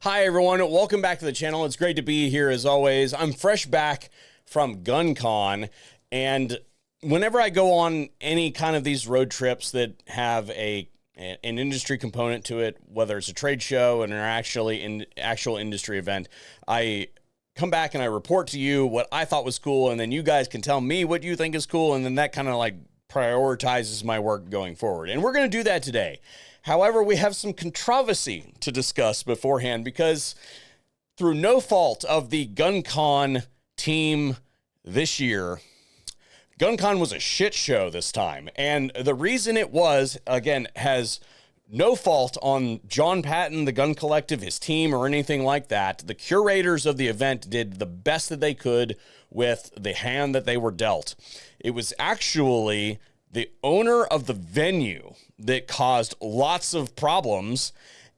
Hi everyone, welcome back to the channel. It's great to be here as always. I'm fresh back from GunCon, and whenever I go on any kind of these road trips that have an industry component to it, whether it's a trade show and an actual industry event, I come back and I report to you what I thought was cool, and then you guys can tell me what you think is cool, and then that kind of like prioritizes my work going forward. And we're going to do that today. However, we have some controversy to discuss beforehand because through no fault of the GunCon team this year, GunCon was a shit show this time. And the reason it was, again, has no fault on John Patton, the Gun Collective, his team, or anything like that. The curators of the event did the best that they could with the hand that they were dealt. It was actually the owner of the venue that caused lots of problems,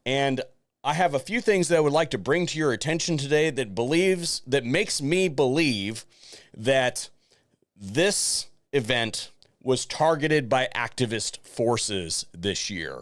and I have a few things that I would like to bring to your attention today that makes me believe that this event was targeted by activist forces this year.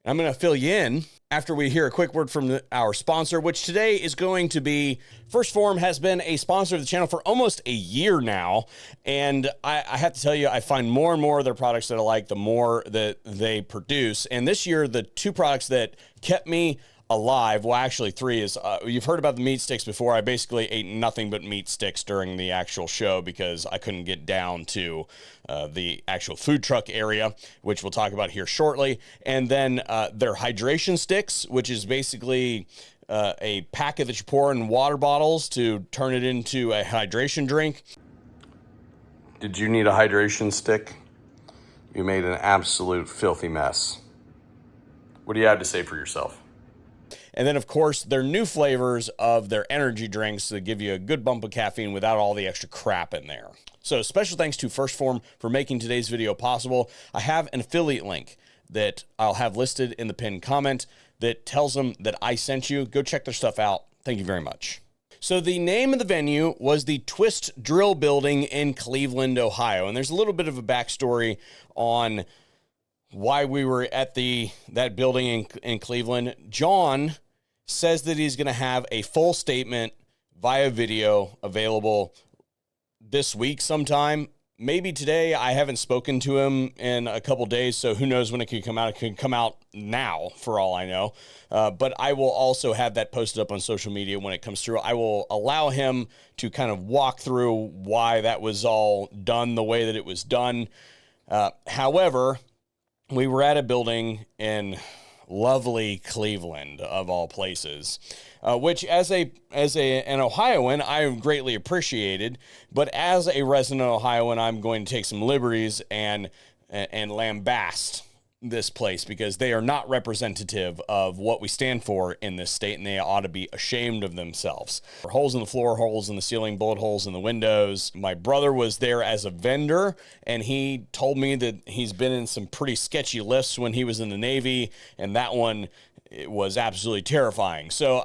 I'm going to fill you in after we hear a quick word from our sponsor, which today is going to be, First Form has been a sponsor of the channel for almost a year now, and I have to tell you, I find more and more of their products that I like, the more that they produce. And this year, the two products that kept me alive, well, actually three, is you've heard about the meat sticks before. I basically ate nothing but meat sticks during the actual show because I couldn't get down to the actual food truck area, which we'll talk about here shortly. And then their hydration sticks, which is basically a packet that you pour in water bottles to turn it into a hydration drink. Did you need a hydration stick? You made an absolute filthy mess. What do you have to say for yourself? And then, of course, their new flavors of their energy drinks that give you a good bump of caffeine without all the extra crap in there. So special thanks to First Form for making today's video possible. I have an affiliate link that I'll have listed in the pinned comment that tells them that I sent you. Go check their stuff out. Thank you very much. So the name of the venue was the Twist Drill Building in Cleveland, Ohio. And there's a little bit of a backstory on why we were at that building in Cleveland. John says that he's going to have a full statement via video available this week sometime. Maybe today. I haven't spoken to him in a couple days, so who knows when it could come out. It could come out now, for all I know. But I will also have that posted up on social media when it comes through. I will allow him to kind of walk through why that was all done the way that it was done. However, we were at a building in lovely Cleveland, of all places, which as an Ohioan, I greatly appreciated. But as a resident Ohioan, I'm going to take some liberties and lambast this place because they are not representative of what we stand for in this state, and they ought to be ashamed of themselves. Holes in the floor, holes in the ceiling, bullet holes in the windows. My brother was there as a vendor, and he told me that he's been in some pretty sketchy lifts when he was in the Navy, and that one, it was absolutely terrifying. So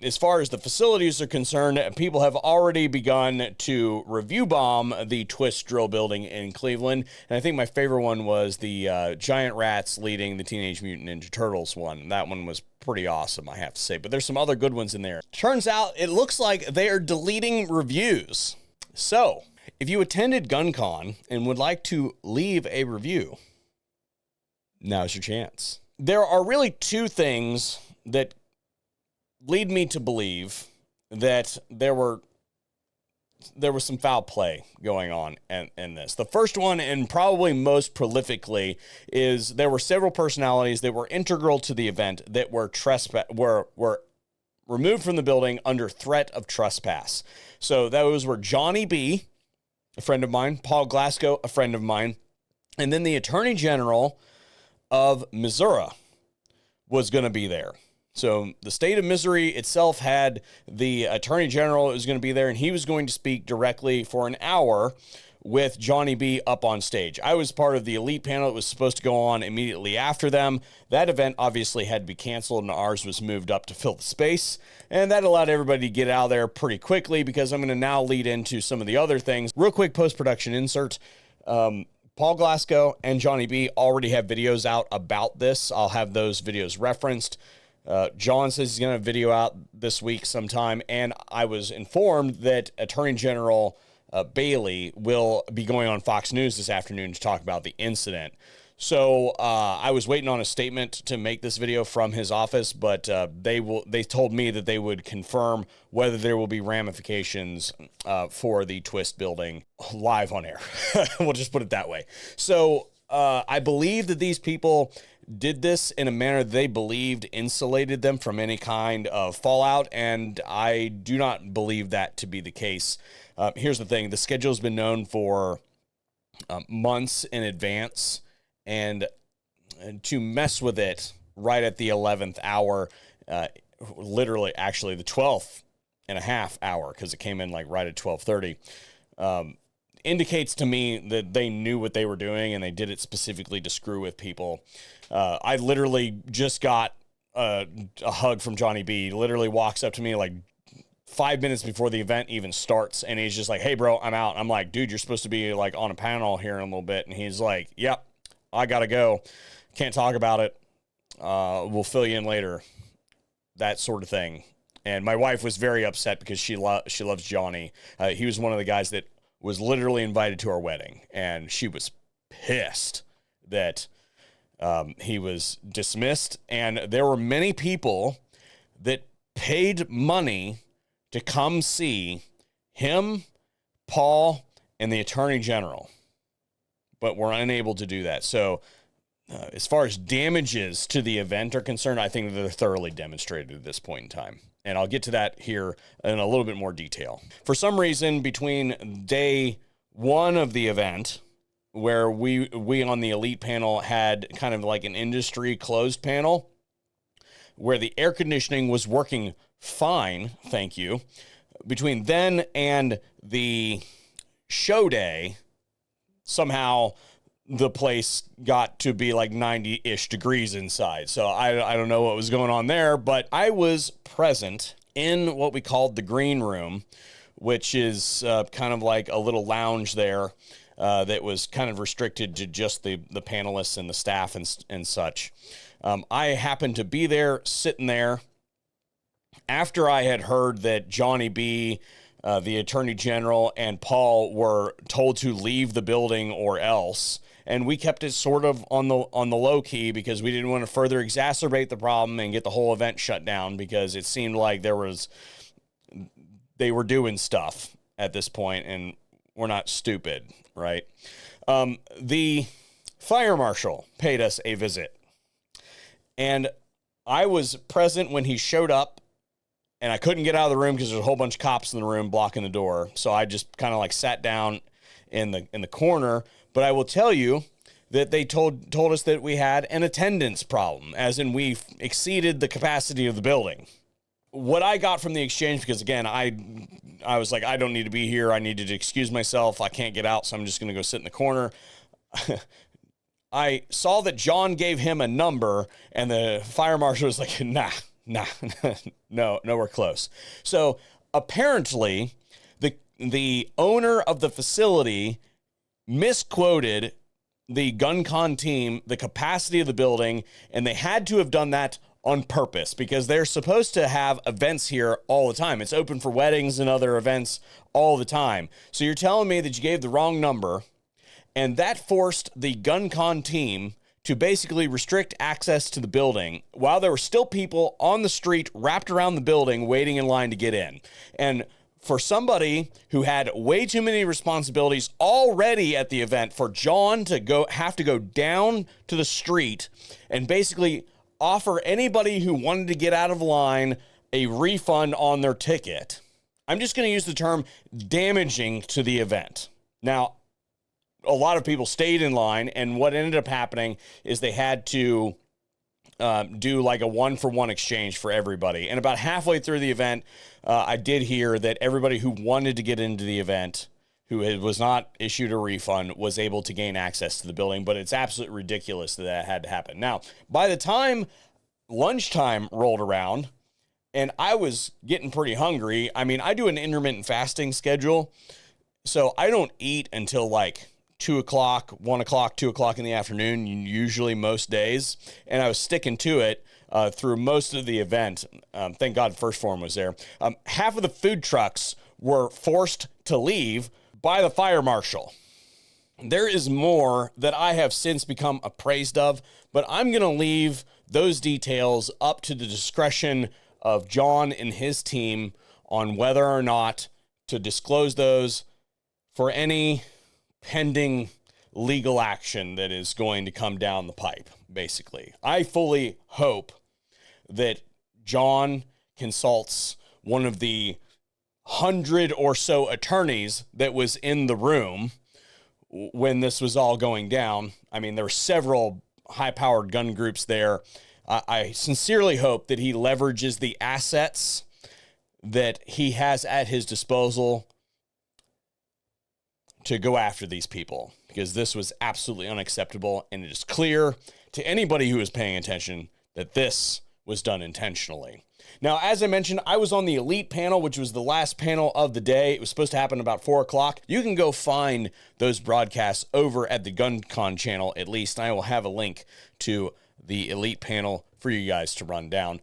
as far as the facilities are concerned, people have already begun to review bomb the Twist Drill Building in Cleveland. And I think my favorite one was the giant rats leading the Teenage Mutant Ninja Turtles one. That one was pretty awesome, I have to say. But there's some other good ones in there. Turns out it looks like they are deleting reviews. So if you attended GunCon and would like to leave a review, now's your chance. There are really two things that lead me to believe that there was some foul play going on in this. The first one, and probably most prolifically, is there were several personalities that were integral to the event that were removed from the building under threat of trespass. So those were Johnny B., a friend of mine, Paul Glasco, a friend of mine, and then the Attorney General of Missouri was going to be there. So the state of Missouri itself had the Attorney General was going to be there, and he was going to speak directly for an hour with Johnny B up on stage. I was part of the elite panel that was supposed to go on immediately after them. That event obviously had to be canceled, and ours was moved up to fill the space, and that allowed everybody to get out of there pretty quickly because I'm going to now lead into some of the other things. Real quick post-production insert. Paul Glasco and Johnny B already have videos out about this. I'll have those videos referenced. John says he's going to video out this week sometime, and I was informed that Attorney General Bailey will be going on Fox News this afternoon to talk about the incident. So I was waiting on a statement to make this video from his office, but they told me that they would confirm whether there will be ramifications for the Twist building live on air. We'll just put it that way. So I believe that these people did this in a manner they believed insulated them from any kind of fallout, and I do not believe that to be the case. Here's the thing. The schedule has been known for months in advance, and to mess with it right at the 11th hour, literally actually the 12th and a half hour, because it came in like right at 12:30, indicates to me that they knew what they were doing and they did it specifically to screw with people. I literally just got a hug from Johnny B. He literally walks up to me like 5 minutes before the event even starts, and he's just like, "Hey bro, I'm out." I'm like, "Dude, you're supposed to be like on a panel here in a little bit." And he's like, "Yep, I gotta go. Can't talk about it. We'll fill you in later." That sort of thing. And my wife was very upset because she loves Johnny. He was one of the guys that was literally invited to our wedding, and she was pissed that he was dismissed. And there were many people that paid money to come see him, Paul, and the Attorney General, but were unable to do that. So as far as damages to the event are concerned, I think they're thoroughly demonstrated at this point in time. And I'll get to that here in a little bit more detail. For some reason, between day one of the event, where we on the elite panel had kind of like an industry closed panel, where the air conditioning was working fine, thank you. Between then and the show day, somehow the place got to be like 90-ish degrees inside. So I don't know what was going on there, but I was present in what we called the green room, which is kind of like a little lounge there that was kind of restricted to just the panelists and the staff and such. I happened to be there, sitting there, after I had heard that Johnny B., the Attorney General, and Paul were told to leave the building or else. And we kept it sort of on the low key because we didn't want to further exacerbate the problem and get the whole event shut down, because it seemed like they were doing stuff at this point, and we're not stupid, right? The fire marshal paid us a visit, and I was present when he showed up, and I couldn't get out of the room because there's a whole bunch of cops in the room blocking the door. So I just kind of like sat down in the corner. But I will tell you that they told us that we had an attendance problem, as in we exceeded the capacity of the building. What I got from the exchange, because again, I was like, I don't need to be here. I needed to excuse myself. I can't get out, so I'm just going to go sit in the corner. I saw that John gave him a number, and the fire marshal was like, nah, nowhere close. So apparently the owner of the facility misquoted the GunCon team, the capacity of the building, and they had to have done that on purpose because they're supposed to have events here all the time. It's open for weddings and other events all the time. So you're telling me that you gave the wrong number, and that forced the GunCon team to basically restrict access to the building while there were still people on the street wrapped around the building waiting in line to get in. And for somebody who had way too many responsibilities already at the event, for John to have to go down to the street and basically offer anybody who wanted to get out of line a refund on their ticket, I'm just going to use the term damaging to the event. Now, a lot of people stayed in line, and what ended up happening is they had to do like a 1-for-1 exchange for everybody. And about halfway through the event, I did hear that everybody who wanted to get into the event, who was not issued a refund, was able to gain access to the building. But it's absolutely ridiculous that had to happen. Now, by the time lunchtime rolled around and I was getting pretty hungry, I mean, I do an intermittent fasting schedule, so I don't eat until like 2 o'clock, 1 o'clock, 2 o'clock in the afternoon, usually most days. And I was sticking to it through most of the event. Thank God First Form was there. Half of the food trucks were forced to leave by the fire marshal. There is more that I have since become appraised of, but I'm going to leave those details up to the discretion of John and his team on whether or not to disclose those for any pending legal action that is going to come down the pipe, basically. I fully hope that John consults one of the 100 or so attorneys that was in the room when this was all going down. I mean, there were several high-powered gun groups there. I sincerely hope that he leverages the assets that he has at his disposal to go after these people, because this was absolutely unacceptable, and it is clear to anybody who is paying attention that this was done intentionally. Now, as I mentioned, I was on the Elite panel, which was the last panel of the day. It was supposed to happen about 4 o'clock. You can go find those broadcasts over at the GunCon channel, at least. I will have a link to the Elite panel for you guys to run down.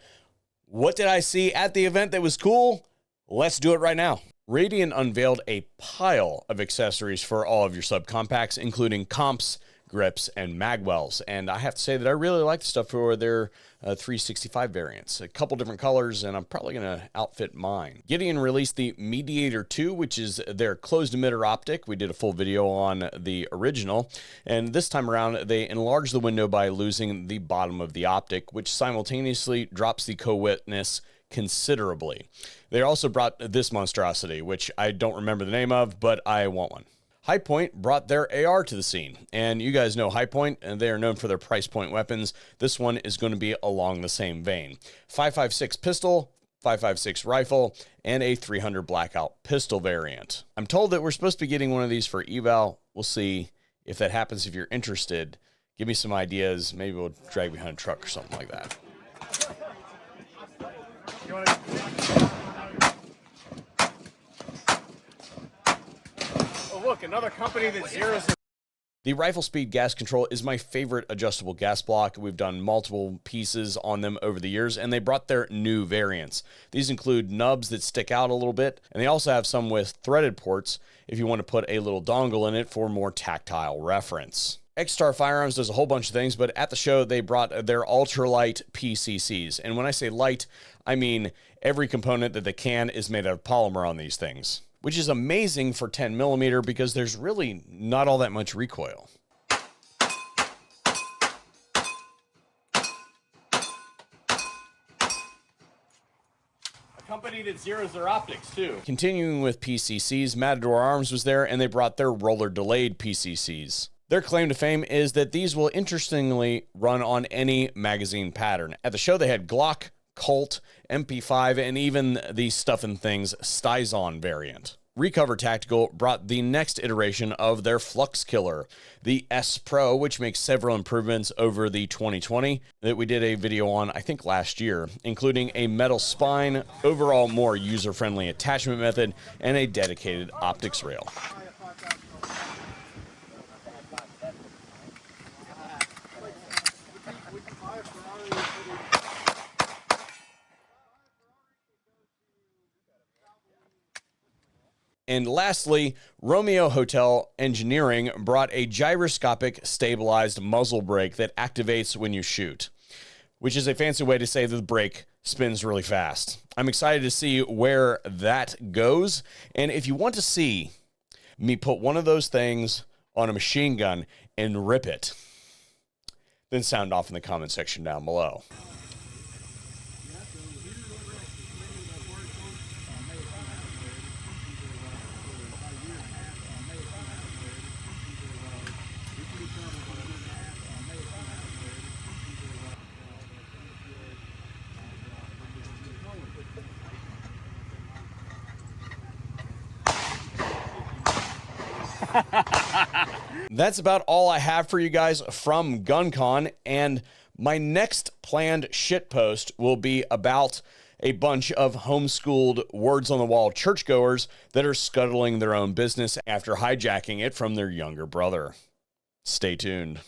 What did I see at the event that was cool? Let's do it right now. Radiant unveiled a pile of accessories for all of your subcompacts, including comps, grips, and magwells. And I have to say that I really like the stuff for their 365 variants. A couple different colors, and I'm probably going to outfit mine. Gideon released the Mediator 2, which is their closed emitter optic. We did a full video on the original, and this time around, they enlarged the window by losing the bottom of the optic, which simultaneously drops the co-witness considerably. They also brought this monstrosity, which I don't remember the name of, but I want one. High Point brought their AR to the scene, and you guys know High Point, and they are known for their price point weapons. This one is going to be along the same vein. 5.56 pistol, 5.56 rifle, and a 300 blackout pistol variant. I'm told that we're supposed to be getting one of these for eval. We'll see if that happens. If you're interested, give me some ideas. Maybe we'll drag behind a truck or something like that. Look, another company that zeroes. The Rifle Speed gas control is my favorite adjustable gas block. We've done multiple pieces on them over the years, and they brought their new variants. These include nubs that stick out a little bit, and they also have some with threaded ports if you want to put a little dongle in it for more tactile reference. X-Star Firearms does a whole bunch of things, but at the show, they brought their ultralight PCCs. And when I say light, I mean every component that they can is made out of polymer on these things, which is amazing for 10 millimeter because there's really not all that much recoil. A company that zeroes their optics too. Continuing with PCCs, Matador Arms was there, and they brought their roller delayed PCCs. Their claim to fame is that these will interestingly run on any magazine pattern. At the show, they had Glock, Colt, MP5, and even the Stuff and Things Stizon variant. Recover Tactical brought the next iteration of their Flux Killer, the S Pro, which makes several improvements over the 2020 that we did a video on, I think, last year, including a metal spine, overall more user-friendly attachment method, and a dedicated optics rail. And lastly, Romeo Hotel Engineering brought a gyroscopic stabilized muzzle brake that activates when you shoot, which is a fancy way to say that the brake spins really fast. I'm excited to see where that goes. And if you want to see me put one of those things on a machine gun and rip it, then sound off in the comment section down below. That's about all I have for you guys from GunCon, and my next planned shitpost will be about a bunch of homeschooled words on the wall churchgoers that are scuttling their own business after hijacking it from their younger brother. Stay tuned.